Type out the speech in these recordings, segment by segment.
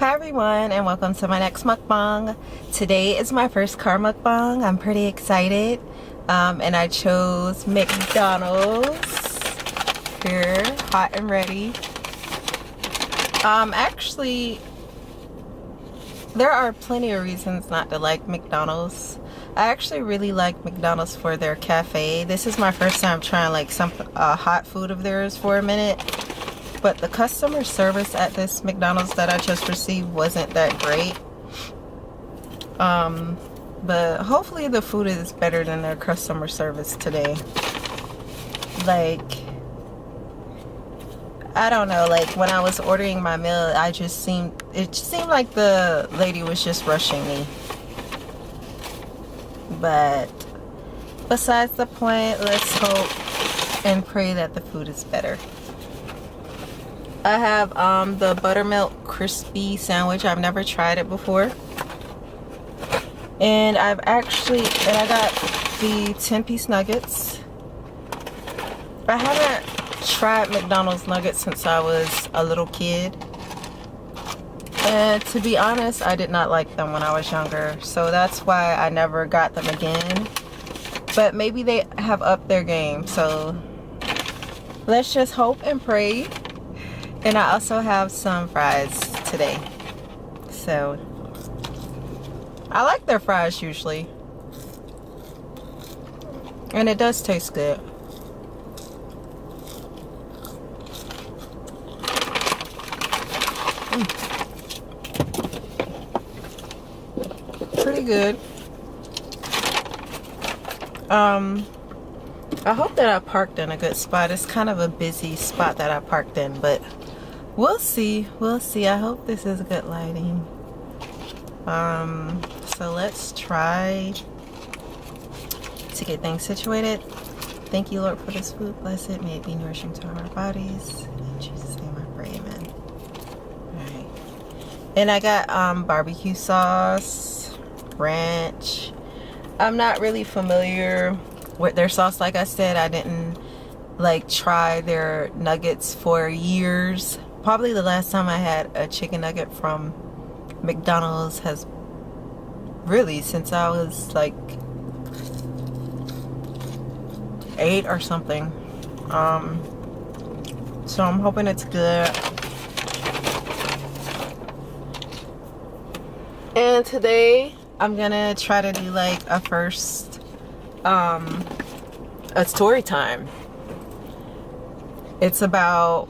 Hi everyone, and welcome to my next mukbang. Today is my first car mukbang. I'm pretty excited, and I chose McDonald's. Here, hot and ready. Actually, there are plenty of reasons not to like McDonald's. I actually really like McDonald's for their cafe. This is my first time trying like some hot food of theirs for a minute. But the customer service at this McDonald's that I just received wasn't that great. But hopefully the food is better than their customer service today. Like, I don't know, like when I was ordering my meal, it seemed like the lady was just rushing me. But besides the point, let's hope and pray that the food is better. I have the buttermilk crispy sandwich. I've never tried it before. And I got the 10-piece nuggets. I haven't tried McDonald's nuggets since I was a little kid. And to be honest, I did not like them when I was younger. So that's why I never got them again. But maybe they have upped their game. So let's just hope and pray. And I also have some fries today. So I like their fries usually. And it does taste good. Pretty good. I hope that I parked in a good spot. It's kind of a busy spot that I parked in, but we'll see. We'll see. I hope this is good lighting. So let's try to get things situated. Thank you, Lord, for this food. Bless it. May it be nourishing to our bodies. In Jesus' name I pray, amen. Alright. And I got barbecue sauce, ranch. I'm not really familiar with their sauce. Like I said, I didn't like try their nuggets for years. Probably the last time I had a chicken nugget from McDonald's has really since I was like 8 or something. So I'm hoping it's good. And today I'm gonna try to do like a first a story time. It's about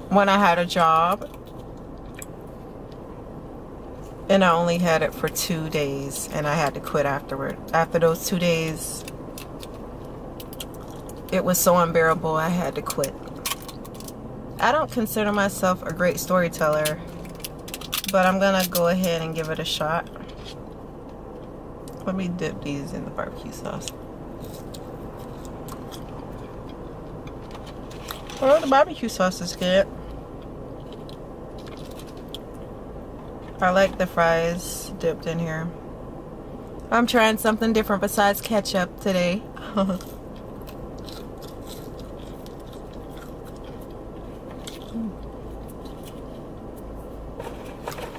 when I had a job and I only had it for 2 days and I had to quit afterward. After those 2 days, it was so unbearable I had to quit. I don't consider myself a great storyteller, but I'm gonna go ahead and give it a shot. Let me dip these in the barbecue sauce. Well, the barbecue sauce is good. I like the fries dipped in here. I'm trying something different besides ketchup today.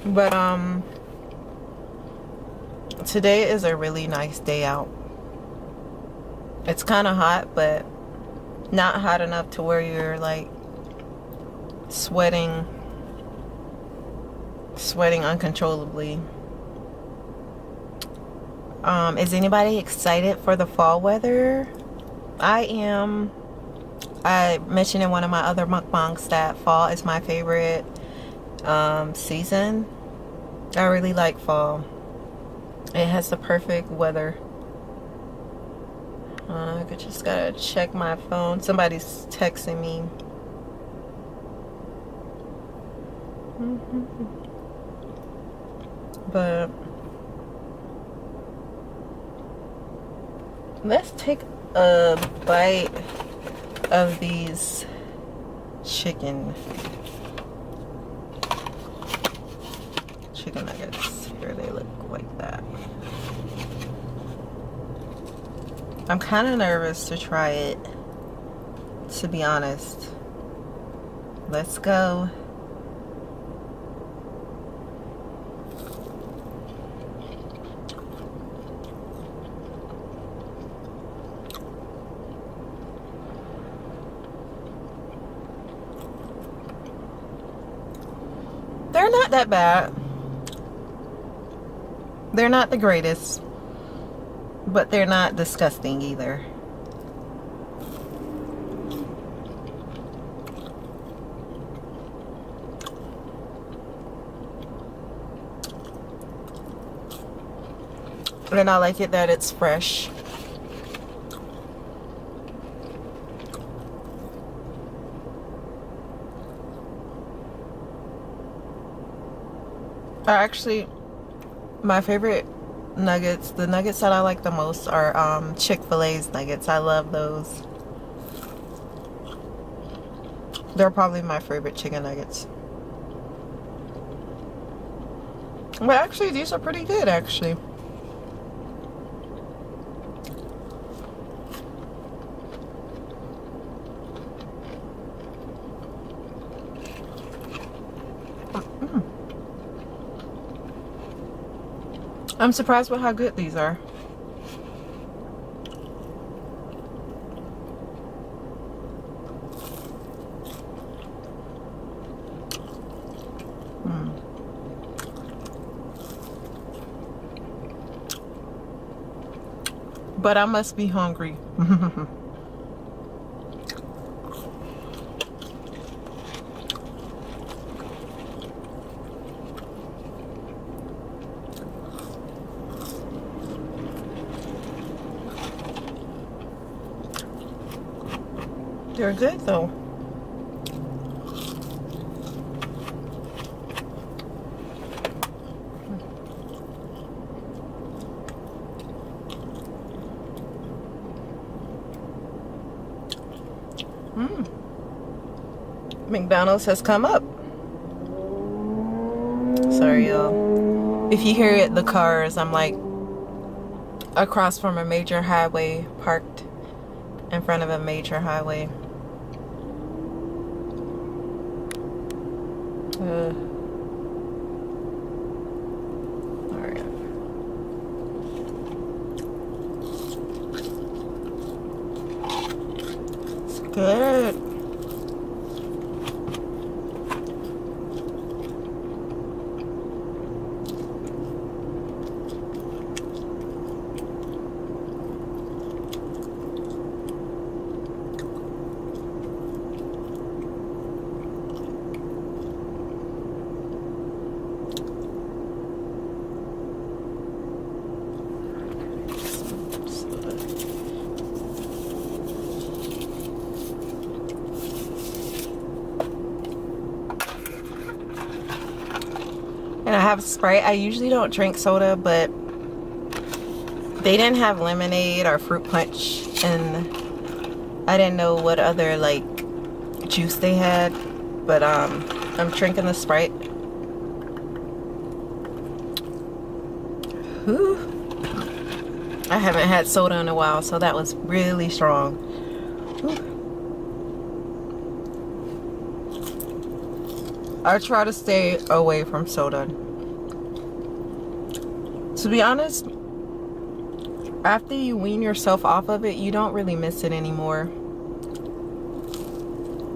But today is a really nice day out. It's kind of hot, but not hot enough to where you're like sweating uncontrollably. Is anybody excited for the fall weather? I am. I mentioned in one of my other mukbangs that fall is my favorite season. I really like fall. It has the perfect weather. I just gotta check my phone. Somebody's texting me. But let's take a bite of these chicken nuggets. Here they look like that. I'm kind of nervous to try it, to be honest. Let's go. They're not that bad. They're not the greatest, but they're not disgusting either. And I like it that it's fresh. Actually, my favorite nuggets, the nuggets that I like the most are Chick-fil-A's nuggets. I love those. They're probably my favorite chicken nuggets. But actually, these are pretty good, actually. I'm surprised with how good these are. But I must be hungry. They're good though. McDonald's has come up. Sorry, y'all. If you hear it, the cars, I'm like across from a major highway, parked in front of a major highway. Alright. It's good. And I have Sprite. I usually don't drink soda, but they didn't have lemonade or fruit punch, and I didn't know what other like juice they had, but I'm drinking the Sprite. Whew. I haven't had soda in a while, so that was really strong. Whew. I try to stay away from soda. To be honest, after you wean yourself off of it, you don't really miss it anymore.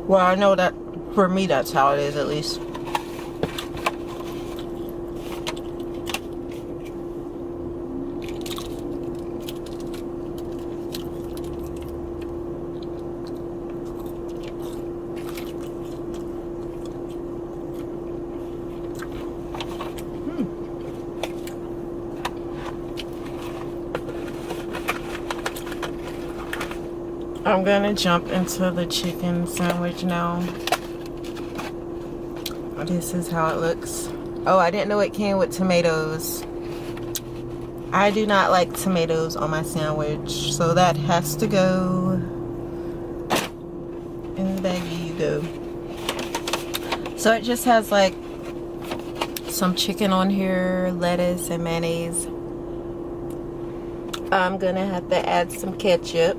Well, I know that for me, that's how it is, at least. I'm gonna jump into the chicken sandwich now. This is how it looks. Oh, I didn't know it came with tomatoes. I do not like tomatoes on my sandwich, so that has to go in the baggie. You go. So it just has like some chicken on here, lettuce and mayonnaise. I'm gonna have to add some ketchup.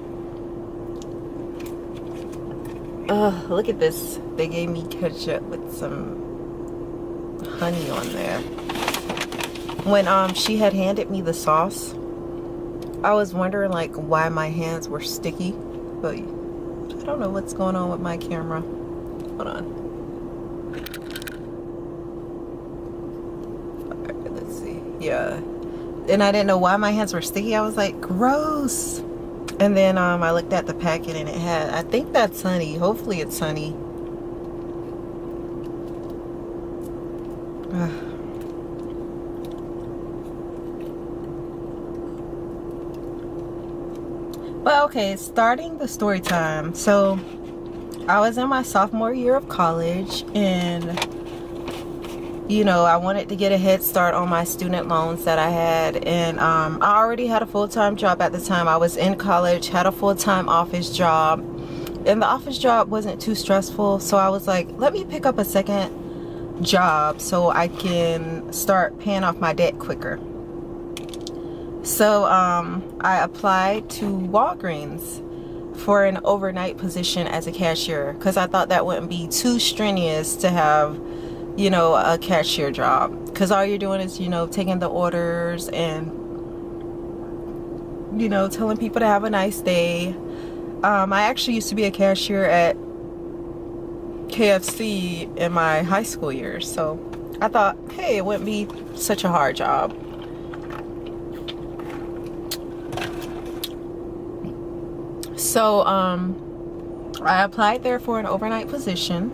Look at this. They gave me ketchup with some honey on there. When she had handed me the sauce, I was wondering like why my hands were sticky, but I don't know what's going on with my camera. Hold on. Alright, let's see. Yeah. And I didn't know why my hands were sticky. I was like, gross. And then I looked at the packet and it had, I think that's honey. Hopefully it's honey. But okay, starting the story time. So I was in my sophomore year of college, and you know, I wanted to get a head start on my student loans that I had, and I already had a full-time job at the time. I was in college, had a full-time office job, and the office job wasn't too stressful, so I was like, let me pick up a second job so I can start paying off my debt quicker. So I applied to Walgreens for an overnight position as a cashier, because I thought that wouldn't be too strenuous to have, you know, a cashier job, because all you're doing is, you know, taking the orders and, you know, telling people to have a nice day. I actually used to be a cashier at KFC in my high school years, so I thought, hey, it wouldn't be such a hard job. So I applied there for an overnight position.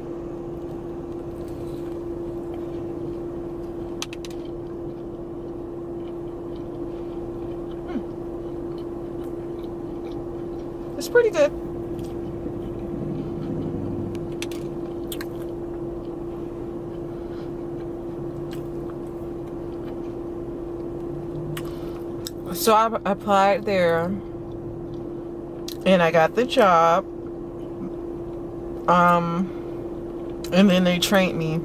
It's pretty good. So I applied there and I got the job. And then they trained me.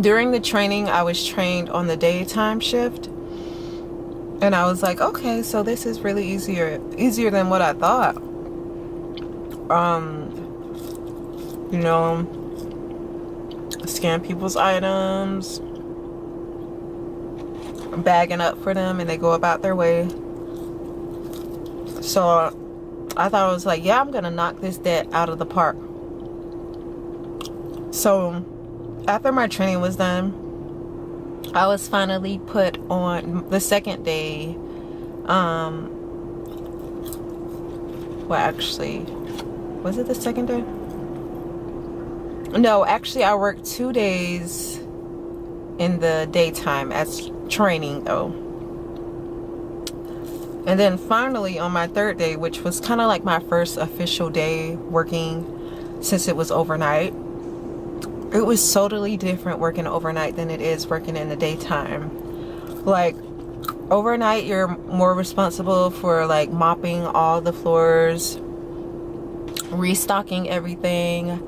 During the training, I was trained on the daytime shift. And I was like, okay, so this is really easier than what I thought. You know, scan people's items, bagging up for them, and they go about their way. So I thought, I was like, yeah, I'm gonna knock this debt out of the park. So after my training was done, I was finally put on the second day. Well, actually, was it the second day? No, actually, I worked 2 days in the daytime as training, though. And then finally, on my third day, which was kind of like my first official day working since it was overnight, it was totally different working overnight than it is working in the daytime. Like, overnight, you're more responsible for like mopping all the floors, restocking everything.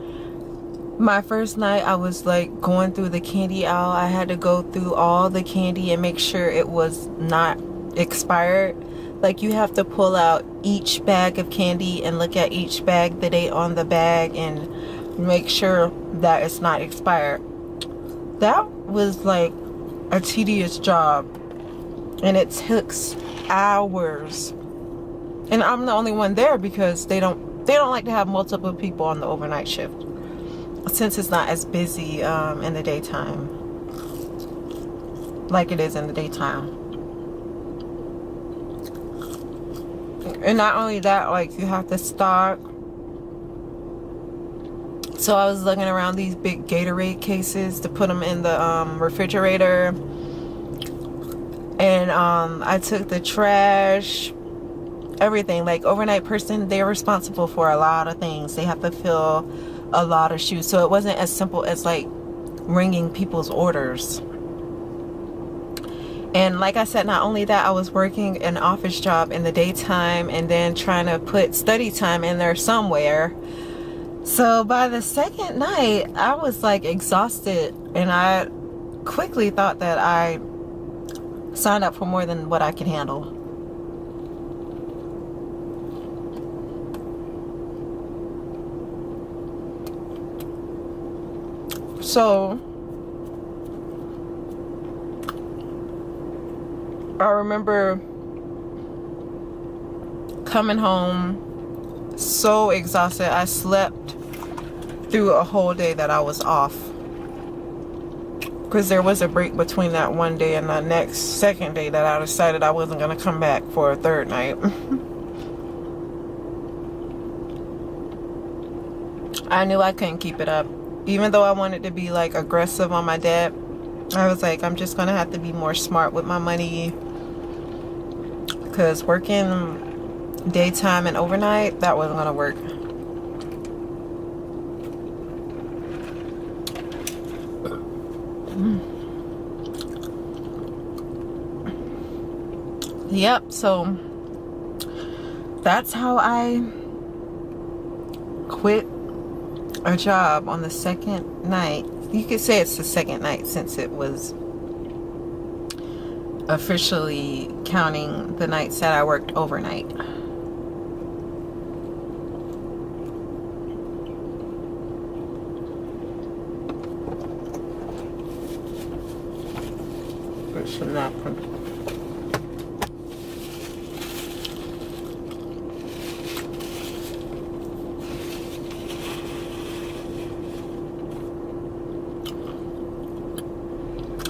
My first night, I was like going through the candy aisle. I had to go through all the candy and make sure it was not expired. Like, you have to pull out each bag of candy and look at each bag, the date on the bag, and make sure that it's not expired. That was like a tedious job, and it took hours. And I'm the only one there because they don't like to have multiple people on the overnight shift, since it's not as busy in the daytime like it is in the daytime. And not only that, like, you have to stock. So I was looking around these big Gatorade cases to put them in the refrigerator. And I took the trash, everything. Like, overnight person, they're responsible for a lot of things. They have to fill a lot of shoes. So it wasn't as simple as like ringing people's orders. And like I said, not only that, I was working an office job in the daytime and then trying to put study time in there somewhere. So by the second night, I was like exhausted, and I quickly thought that I signed up for more than what I could handle. So I remember coming home so exhausted. I slept through a whole day that I was off, because there was a break between that one day and the second day that I decided I wasn't going to come back for a third night. I knew I couldn't keep it up. Even though I wanted to be like aggressive on my dad, I was like, I'm just going to have to be more smart with my money, because working daytime and overnight, that wasn't going to work. Yep, so that's how I quit a job on the second night. You could say it's the second night, since it was officially counting the nights that I worked overnight. There's some napkin.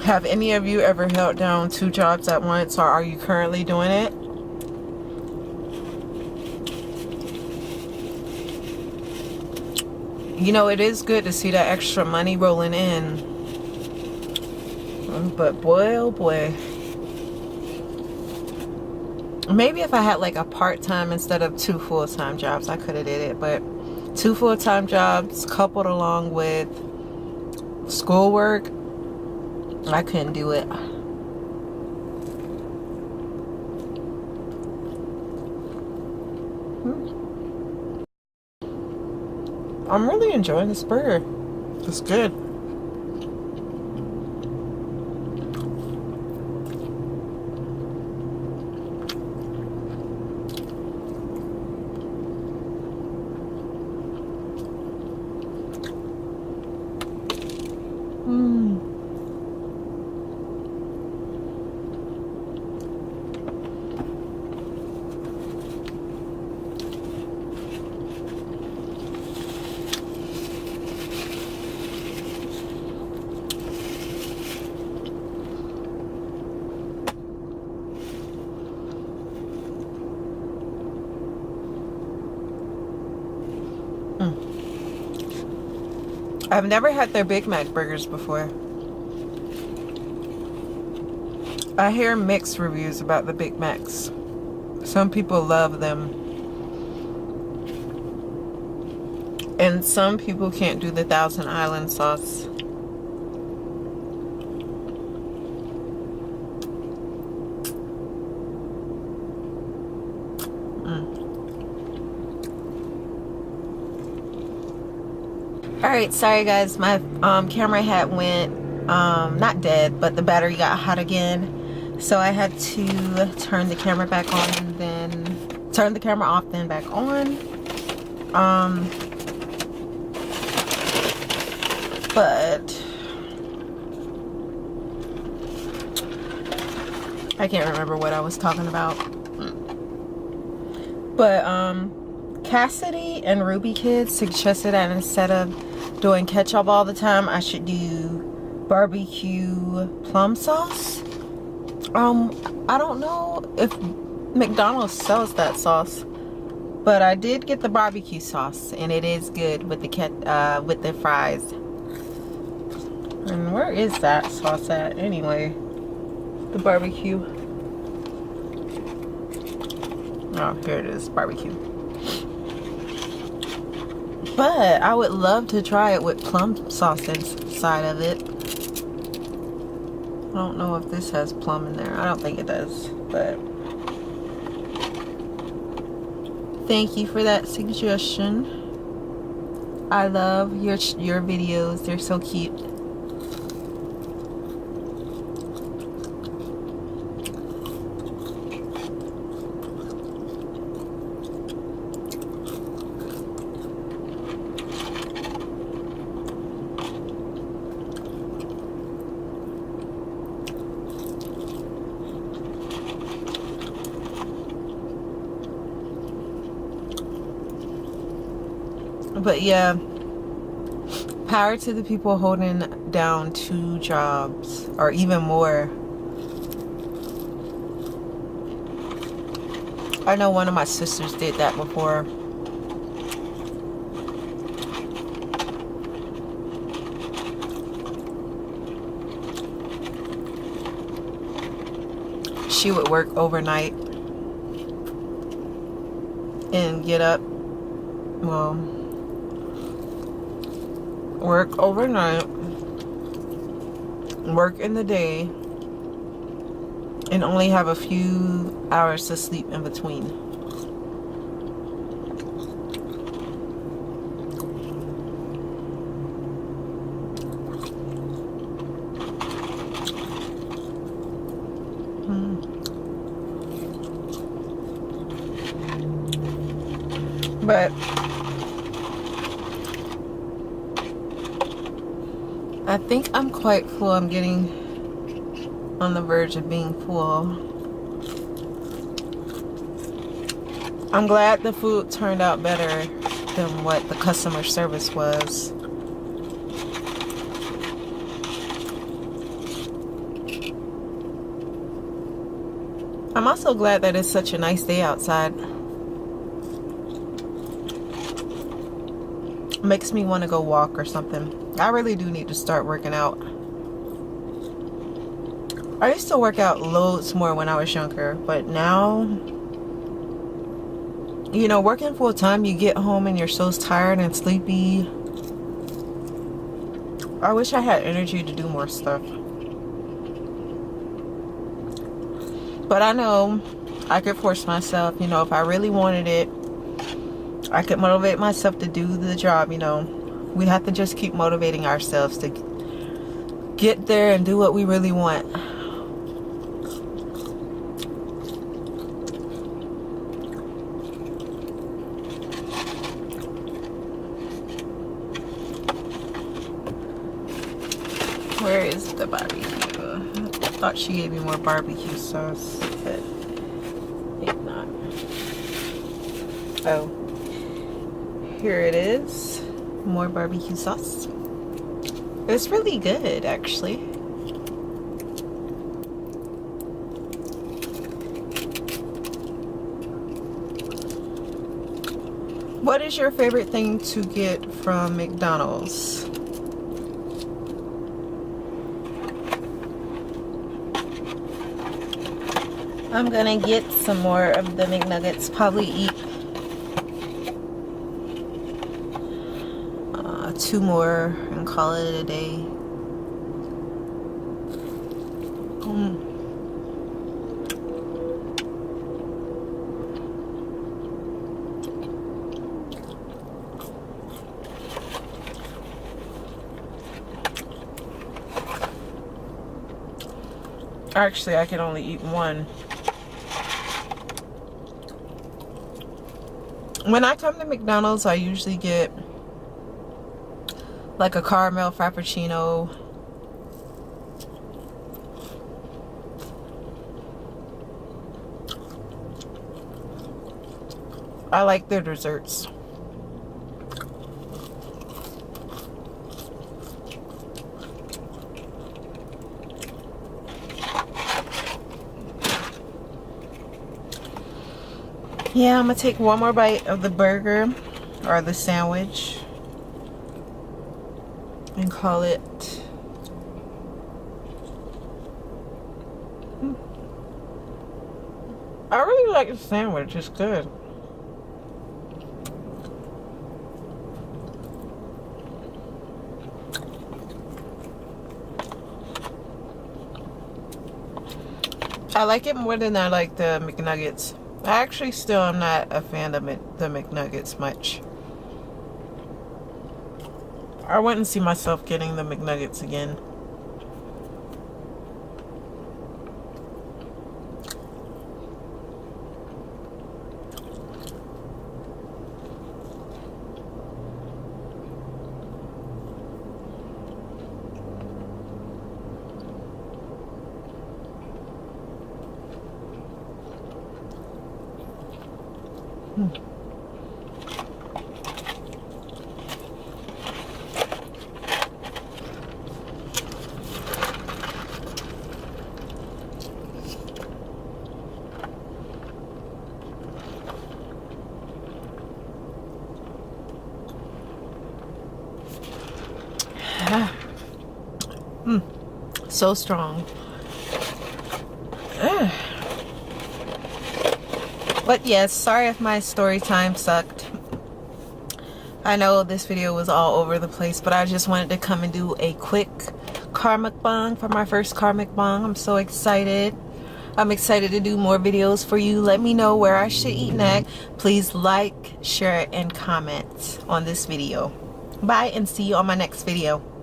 Have any of you ever held down 2 jobs at once, or are you currently doing it? You know, it is good to see that extra money rolling in. But boy, oh boy. Maybe if I had like a part-time instead of 2 full-time jobs, I could have did it. But 2 full-time jobs coupled along with schoolwork, I couldn't do it. I'm really enjoying this burger. It's good. I've never had their Big Mac burgers before. I hear mixed reviews about the Big Macs. Some people love them, and some people can't do the Thousand Island sauce. Alright, sorry guys, my camera had went not dead, but the battery got hot again, so I had to turn the camera back on and then turn the camera off, then back on. But I can't remember what I was talking about. But Cassidy and Ruby Kids suggested that instead of doing ketchup all the time, I should do barbecue plum sauce. I don't know if McDonald's sells that sauce, but I did get the barbecue sauce, and it is good with the fries. And where is that sauce at anyway? The barbecue. Oh, here it is, barbecue. But I would love to try it with plum sauce inside of it. I don't know if this has plum in there. I don't think it does, but thank you for that suggestion. I love your videos. They're so cute. But yeah, power to the people holding down 2 jobs or even more. I know one of my sisters did that before. She would work overnight and get up, well, work overnight, work in the day, and only have a few hours to sleep in between. But I think I'm quite full. I'm getting on the verge of being full. I'm glad the food turned out better than what the customer service was. I'm also glad that it's such a nice day outside. Makes me want to go walk or something. I really do need to start working out. I used to work out loads more when I was younger, but now, you know, working full time, you get home and you're so tired and sleepy. I wish I had energy to do more stuff. But I know I could force myself, you know, if I really wanted it, I could motivate myself to do the job, you know. We have to just keep motivating ourselves to get there and do what we really want. Where is the barbecue? I thought she gave me more barbecue sauce, but maybe not. Oh. Here it is, more barbecue sauce. It's really good, actually. What is your favorite thing to get from McDonald's? I'm gonna get some more of the McNuggets, probably eat 2 more and call it a day. Actually, I can only eat 1. When I come to McDonald's, I usually get like a caramel frappuccino. I like their desserts. Yeah, I'm gonna take 1 more bite of the burger or the sandwich and call it. I really like the sandwich, it's good. I like it more than I like the McNuggets. I actually still am not a fan of the McNuggets much. I wouldn't see myself getting the McNuggets again. So strong. But yes, sorry if my story time sucked. I know this video was all over the place, but I just wanted to come and do a quick car mukbang for my first car mukbang. I'm so excited. I'm excited to do more videos for you. Let me know where I should eat next. Please like, share, and comment on this video. Bye, and see you on my next video.